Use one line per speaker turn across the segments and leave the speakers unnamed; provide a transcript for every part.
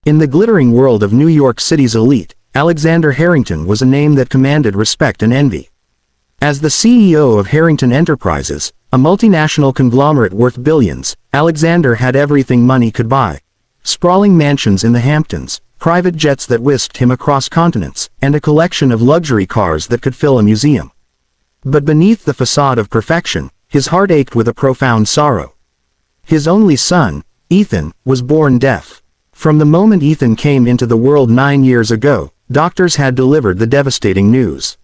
In the glittering world of New York City's elite, Alexander Harrington was a name that commanded respect and envy. As the CEO of Harrington Enterprises, a multinational conglomerate worth billions, Alexander had everything money could buy. Sprawling mansions in the Hamptons, private jets that whisked him across continents, and a collection of luxury cars that could fill a museum. But beneath the facade of perfection, his heart ached with a profound sorrow. His only son, Ethan, was born deaf. From the moment Ethan came into the world 9 years ago, doctors had delivered the devastating news.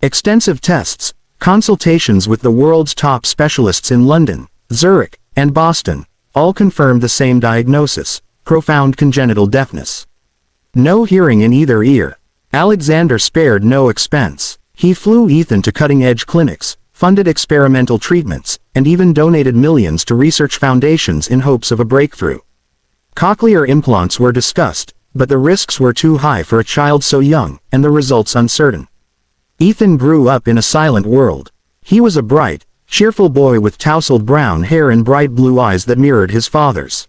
Extensive tests, consultations with the world's top specialists in London, Zurich, and Boston, all confirmed the same diagnosis: profound congenital deafness. No hearing in either ear. Alexander spared no expense. He flew Ethan to cutting-edge clinics, funded experimental treatments, and even donated millions to research foundations in hopes of a breakthrough. Cochlear implants were discussed, but the risks were too high for a child so young, and the results uncertain. Ethan grew up in a silent world. He was a bright, cheerful boy with tousled brown hair and bright blue eyes that mirrored his father's.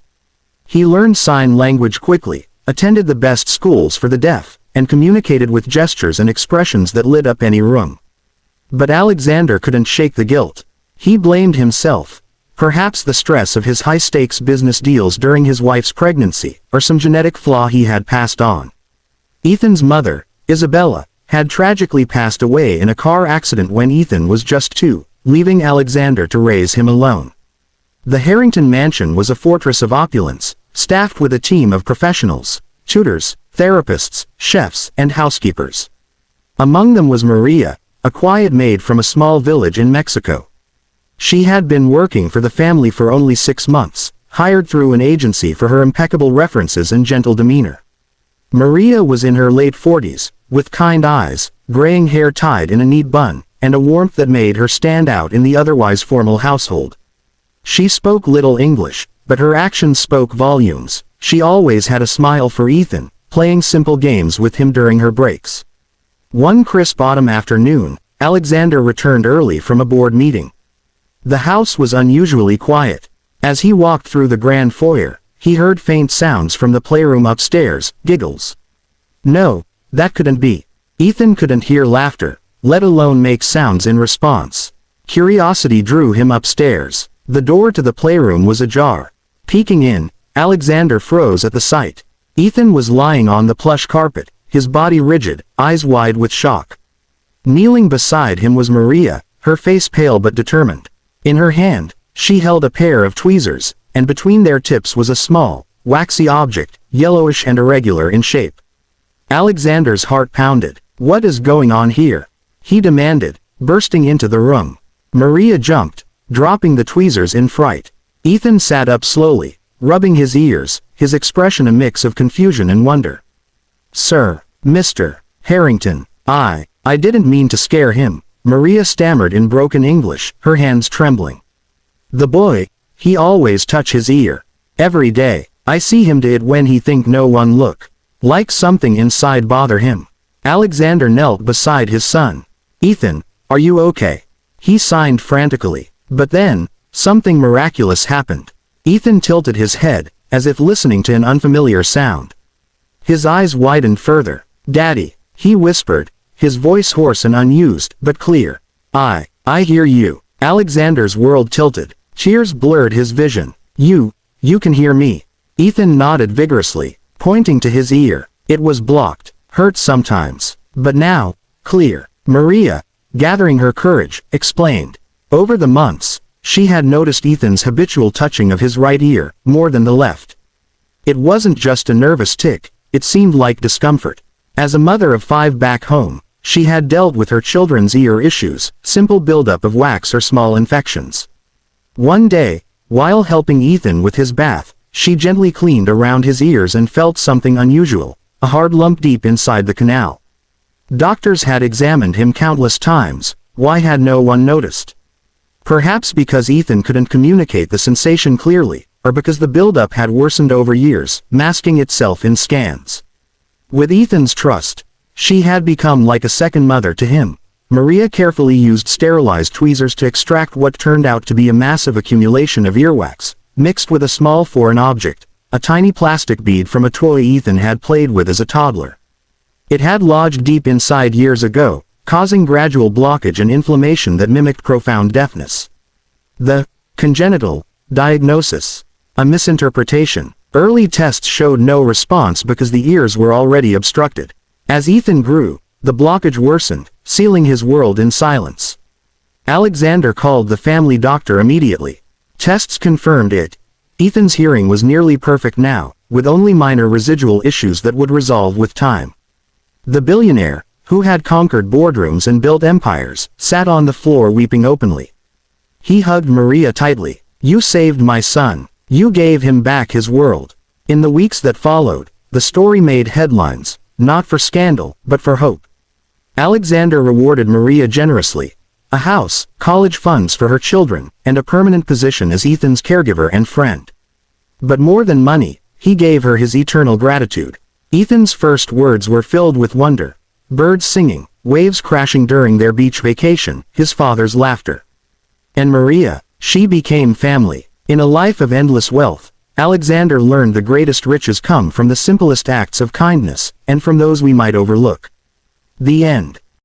He learned sign language quickly, attended the best schools for the deaf, and communicated with gestures and expressions that lit up any room. But Alexander couldn't shake the guilt. He blamed himself. Perhaps the stress of his high-stakes business deals during his wife's pregnancy, or some genetic flaw he had passed on. Ethan's mother, Isabella, had tragically passed away in a car accident when Ethan was just 2, leaving Alexander to raise him alone. The Harrington mansion was a fortress of opulence, staffed with a team of professionals, tutors, therapists, chefs, and housekeepers. Among them was Maria, a quiet maid from a small village in Mexico. She had been working for the family for only 6 months, hired through an agency for her impeccable references and gentle demeanor. Maria was in her late 40s, with kind eyes, graying hair tied in a neat bun, and a warmth that made her stand out in the otherwise formal household. She spoke little English, but her actions spoke volumes. She always had a smile for Ethan, playing simple games with him during her breaks. One crisp autumn afternoon, Alexander returned early from a board meeting. The house was unusually quiet. As he walked through the grand foyer, he heard faint sounds from the playroom upstairs, giggles. No, that couldn't be. Ethan couldn't hear laughter, let alone make sounds in response. Curiosity drew him upstairs. The door to the playroom was ajar. Peeking in, Alexander froze at the sight. Ethan was lying on the plush carpet, his body rigid, eyes wide with shock. Kneeling beside him was Maria, her face pale but determined. In her hand, she held a pair of tweezers, and between their tips was a small, waxy object, yellowish and irregular in shape. Alexander's heart pounded. "What is going on here?" he demanded, bursting into the room. Maria jumped, dropping the tweezers in fright. Ethan sat up slowly, rubbing his ears, his expression a mix of confusion and wonder. "Sir, Mr. Harrington, I didn't mean to scare him," Maria stammered in broken English, her hands trembling. "The boy, he always touch his ear. Every day, I see him do it when he think no one look. Like something inside bother him." Alexander knelt beside his son. "Ethan, are you okay?" He signed frantically. But then, something miraculous happened. Ethan tilted his head, as if listening to an unfamiliar sound. His eyes widened further. "Daddy," he whispered, his voice hoarse and unused, but clear. I hear you." Alexander's world tilted. Tears blurred his vision. You can hear me." Ethan nodded vigorously, pointing to his ear. It was blocked, hurt sometimes, but now, clear. Maria, gathering her courage, explained. Over the months, she had noticed Ethan's habitual touching of his right ear, more than the left. It wasn't just a nervous tick, it seemed like discomfort. As a mother of 5 back home, she had dealt with her children's ear issues, simple buildup of wax or small infections. One day, while helping Ethan with his bath, she gently cleaned around his ears and felt something unusual, a hard lump deep inside the canal. Doctors had examined him countless times. Why had no one noticed? Perhaps because Ethan couldn't communicate the sensation clearly, or because the buildup had worsened over years, masking itself in scans. With Ethan's trust, she had become like a second mother to him. Maria carefully used sterilized tweezers to extract what turned out to be a massive accumulation of earwax, mixed with a small foreign object, a tiny plastic bead from a toy Ethan had played with as a toddler. It had lodged deep inside years ago, causing gradual blockage and inflammation that mimicked profound deafness. The congenital diagnosis, a misinterpretation. Early tests showed no response because the ears were already obstructed. As Ethan grew, the blockage worsened, sealing his world in silence. Alexander called the family doctor immediately. Tests confirmed it. Ethan's hearing was nearly perfect now, with only minor residual issues that would resolve with time. The billionaire, who had conquered boardrooms and built empires, sat on the floor weeping openly. He hugged Maria tightly. "You saved my son. You gave him back his world." In the weeks that followed, the story made headlines, not for scandal, but for hope. Alexander rewarded Maria generously. A house, college funds for her children, and a permanent position as Ethan's caregiver and friend. But more than money, he gave her his eternal gratitude. Ethan's first words were filled with wonder. Birds singing, waves crashing during their beach vacation, his father's laughter. And Maria, she became family. In a life of endless wealth, Alexander learned the greatest riches come from the simplest acts of kindness, and from those we might overlook. The end.